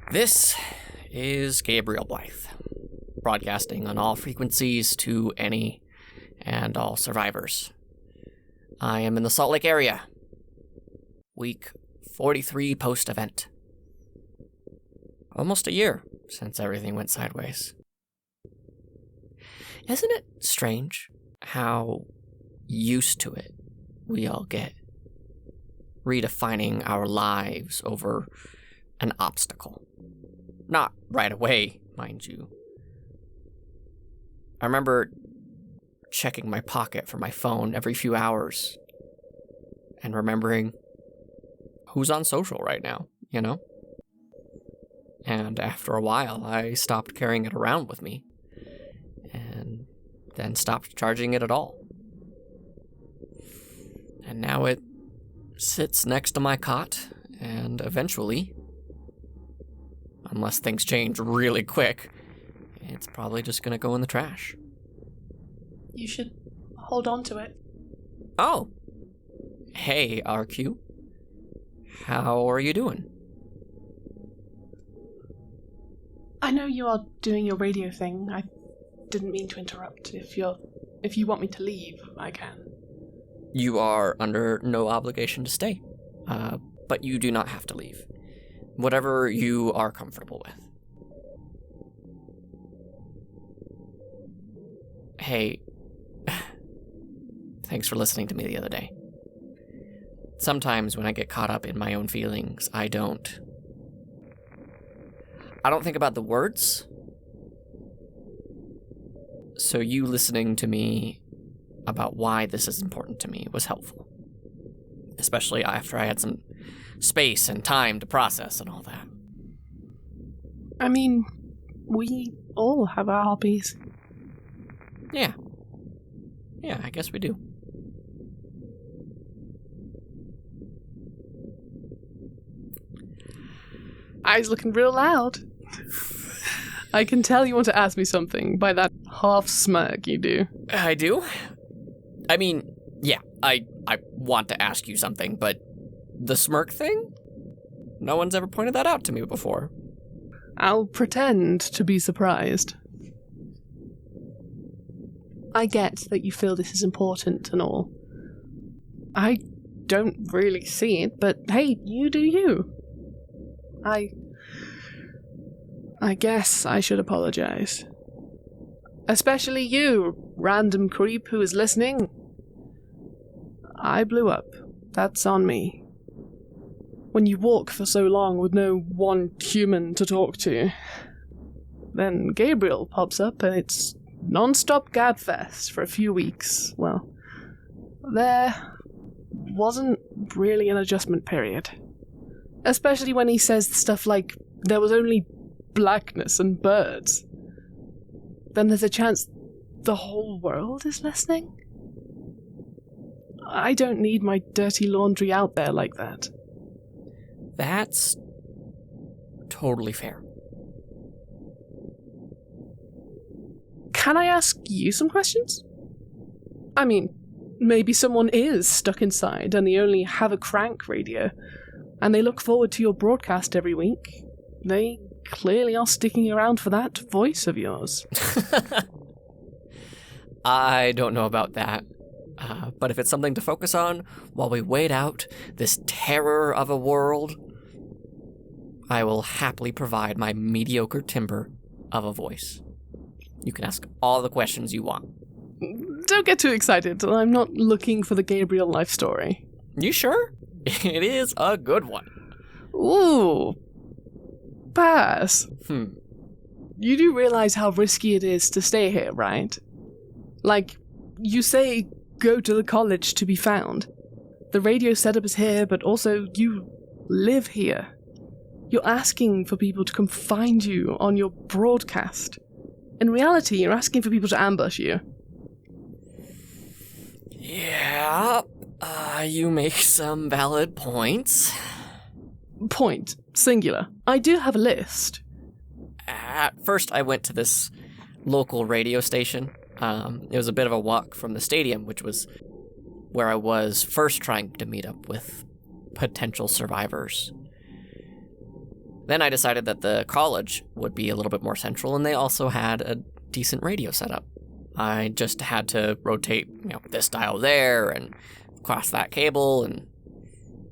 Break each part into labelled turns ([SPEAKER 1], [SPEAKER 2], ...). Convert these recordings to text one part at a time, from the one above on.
[SPEAKER 1] This is Gabriel Blythe, broadcasting on all frequencies to any and all survivors. I am in the Salt Lake area. Week 43 post-event. Almost a year since everything went sideways. Isn't it strange how used to it we all get? Redefining our lives over an obstacle. Not right away, mind you. I remember checking my pocket for my phone every few hours and remembering who's on social right now, you know? And after a while, I stopped carrying it around with me and then stopped charging it at all. And now it sits next to my cot, and eventually, unless things change really quick, it's probably just gonna go in the trash.
[SPEAKER 2] You should hold on to it.
[SPEAKER 1] Oh. Hey, RQ. How are you doing?
[SPEAKER 2] I know you are doing your radio thing. I didn't mean to interrupt. If you want me to leave, I can.
[SPEAKER 1] You are under no obligation to stay, but you do not have to leave. Whatever you are comfortable with. Hey, thanks for listening to me the other day. Sometimes when I get caught up in my own feelings, I don't think about the words. So you listening to me about why this is important to me was helpful. Especially after I had some space and time to process and all that.
[SPEAKER 2] I mean, we all have our hobbies.
[SPEAKER 1] Yeah, I guess we do.
[SPEAKER 2] Eyes looking real loud. I can tell you want to ask me something by that half smirk you do.
[SPEAKER 1] I do? I mean, yeah, I want to ask you something, but the smirk thing? No one's ever pointed that out to me before.
[SPEAKER 2] I'll pretend to be surprised. I get that you feel this is important and all. I don't really see it, but hey, you do you. I guess I should apologize. Especially you, random creep who is listening. I blew up. That's on me. When you walk for so long with no one human to talk to, then Gabriel pops up and it's non-stop gabfest for a few weeks. Well, there wasn't really an adjustment period. Especially when he says stuff like, there was only blackness and birds. Then there's a chance the whole world is listening? I don't need my dirty laundry out there like that.
[SPEAKER 1] That's totally fair.
[SPEAKER 2] Can I ask you some questions? I mean, maybe someone is stuck inside and they only have a crank radio, and they look forward to your broadcast every week. They clearly are sticking around for that voice of yours.
[SPEAKER 1] I don't know about that. But if it's something to focus on while we wait out this terror of a world, I will happily provide my mediocre timber of a voice. You can ask all the questions you want.
[SPEAKER 2] Don't get too excited. I'm not looking for the Gabriel life story.
[SPEAKER 1] You sure? It is a good one.
[SPEAKER 2] Ooh. Pass. You do realize how risky it is to stay here, right? Like, you say go to the college to be found. The radio setup is here, but also you live here. You're asking for people to come find you on your broadcast. In reality, you're asking for people to ambush you.
[SPEAKER 1] Yeah, you make some valid points.
[SPEAKER 2] Point. Singular. I do have a list.
[SPEAKER 1] At first, I went to this local radio station. It was a bit of a walk from the stadium, which was where I was first trying to meet up with potential survivors. Then I decided that the college would be a little bit more central, and they also had a decent radio setup. I just had to rotate, this dial there and cross that cable and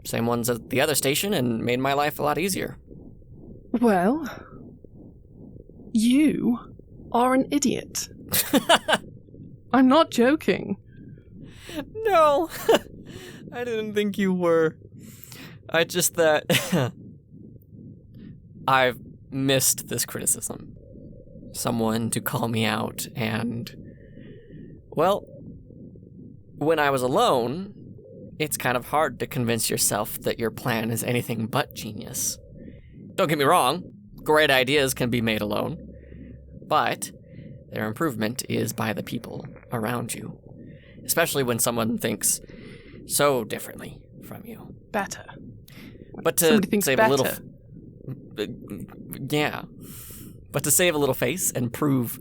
[SPEAKER 1] same ones at the other station, and made my life a lot easier.
[SPEAKER 2] Well, you are an idiot. I'm not joking.
[SPEAKER 1] No, I didn't think you were. I just thought I've missed this criticism. Someone to call me out, and, well, when I was alone, it's kind of hard to convince yourself that your plan is anything but genius. Don't get me wrong, great ideas can be made alone, but their improvement is by the people around you, especially when someone thinks so differently from you.
[SPEAKER 2] Better.
[SPEAKER 1] But to save a little... Yeah. But to save a little face and prove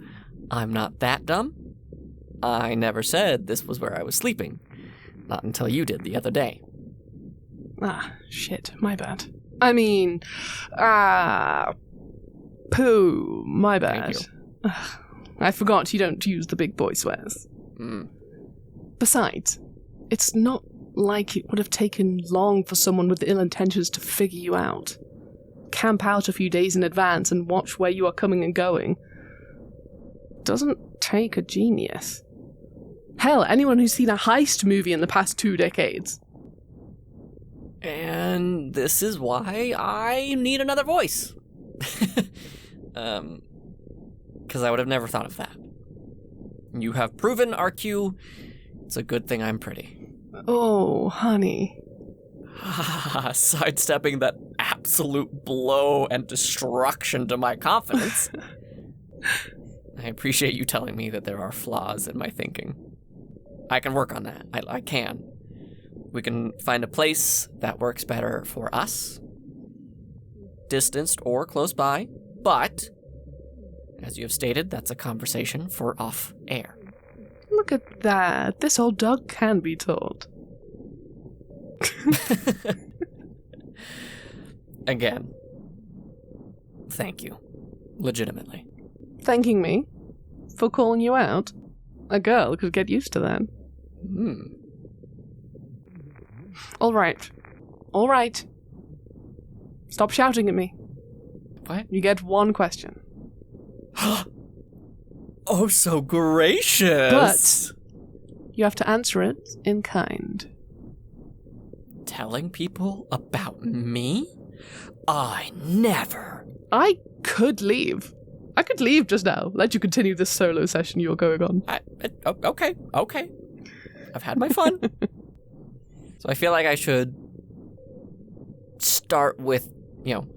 [SPEAKER 1] I'm not that dumb, I never said this was where I was sleeping. Not until you did the other day.
[SPEAKER 2] Ah, shit, my bad. I mean, poo, my bad.
[SPEAKER 1] Thank
[SPEAKER 2] you. I forgot you don't use the big boy swears. Besides, it's not like it would have taken long for someone with ill intentions to figure you out. Camp out a few days in advance and watch where you are coming and going. Doesn't take a genius. Hell, anyone who's seen a heist movie in the past 2 decades.
[SPEAKER 1] And this is why I need another voice. Because I would have never thought of that. You have proven, RQ, it's a good thing I'm pretty.
[SPEAKER 2] Oh, honey.
[SPEAKER 1] Sidestepping that absolute blow and destruction to my confidence. I appreciate you telling me that there are flaws in my thinking. I can work on that. I can. We can find a place that works better for us, distanced or close by, but, as you have stated, that's a conversation for off-air.
[SPEAKER 2] Look at that. This old dog can be taught.
[SPEAKER 1] Again, thank you. Legitimately.
[SPEAKER 2] Thanking me for calling you out? A girl could get used to that. All right. Stop shouting at me.
[SPEAKER 1] What?
[SPEAKER 2] You get one question.
[SPEAKER 1] Oh, so gracious!
[SPEAKER 2] But you have to answer it in kind.
[SPEAKER 1] Telling people about me? I never.
[SPEAKER 2] I could leave. I could leave just now. Let you continue this solo session you're going on.
[SPEAKER 1] Okay. I've had my fun. So I feel like I should start with,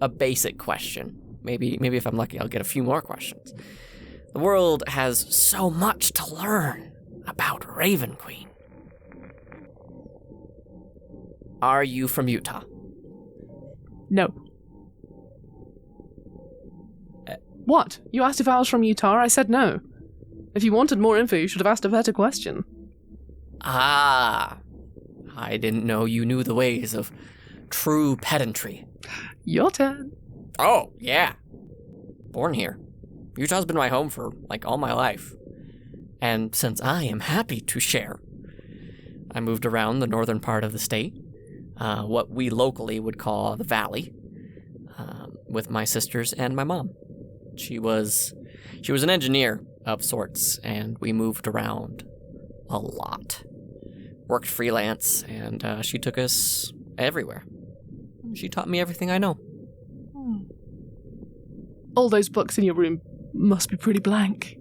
[SPEAKER 1] a basic question. Maybe if I'm lucky, I'll get a few more questions. The world has so much to learn about Raven Queen. Are you from Utah?
[SPEAKER 2] No. What? You asked if I was from Utah? I said no. If you wanted more info, you should have asked a better question.
[SPEAKER 1] Ah. I didn't know you knew the ways of true pedantry.
[SPEAKER 2] Your turn.
[SPEAKER 1] Oh, yeah. Born here. Utah's been my home for, all my life. And since I am happy to share, I moved around the northern part of the state, what we locally would call the Valley, with my sisters and my mom. She was an engineer of sorts, and we moved around a lot. Worked freelance, and she took us everywhere. She taught me everything I know.
[SPEAKER 2] All those books in your room must be pretty blank.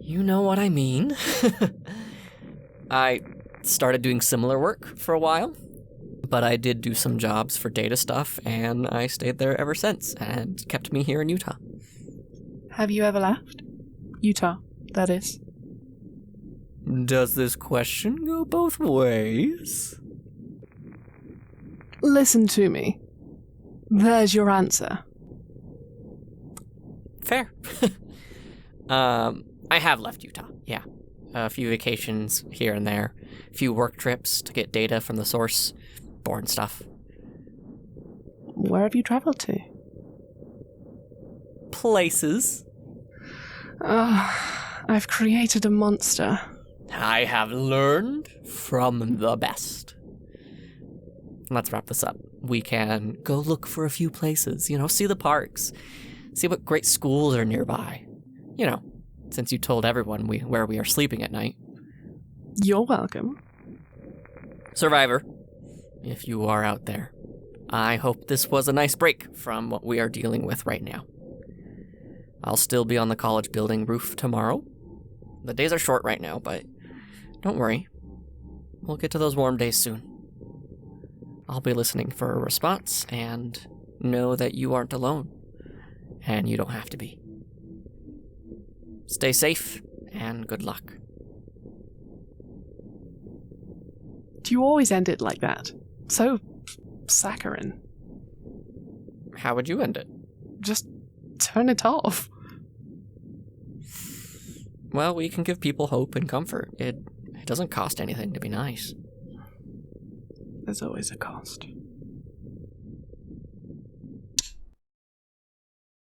[SPEAKER 1] You know what I mean. I started doing similar work for a while, but I did do some jobs for data stuff, and I stayed there ever since, and kept me here in Utah.
[SPEAKER 2] Have you ever left? Utah, that is.
[SPEAKER 1] Does this question go both ways?
[SPEAKER 2] Listen to me. There's your answer.
[SPEAKER 1] Fair. I have left Utah, yeah. A few vacations here and there. A few work trips to get data from the source. Boring stuff.
[SPEAKER 2] Where have you traveled to?
[SPEAKER 1] Places.
[SPEAKER 2] I've created a monster.
[SPEAKER 1] I have learned from the best. Let's wrap this up. We can go look for a few places, see the parks, see what great schools are nearby. Since you told everyone where we are sleeping at night.
[SPEAKER 2] You're welcome.
[SPEAKER 1] Survivor, if you are out there, I hope this was a nice break from what we are dealing with right now. I'll still be on the college building roof tomorrow. The days are short right now, but don't worry. We'll get to those warm days soon. I'll be listening for a response, and know that you aren't alone, and you don't have to be. Stay safe, and good luck.
[SPEAKER 2] Do you always end it like that? So saccharine.
[SPEAKER 1] How would you end it?
[SPEAKER 2] Just turn it off.
[SPEAKER 1] Well, we can give people hope and comfort. It doesn't cost anything to be nice.
[SPEAKER 2] There's always a cost.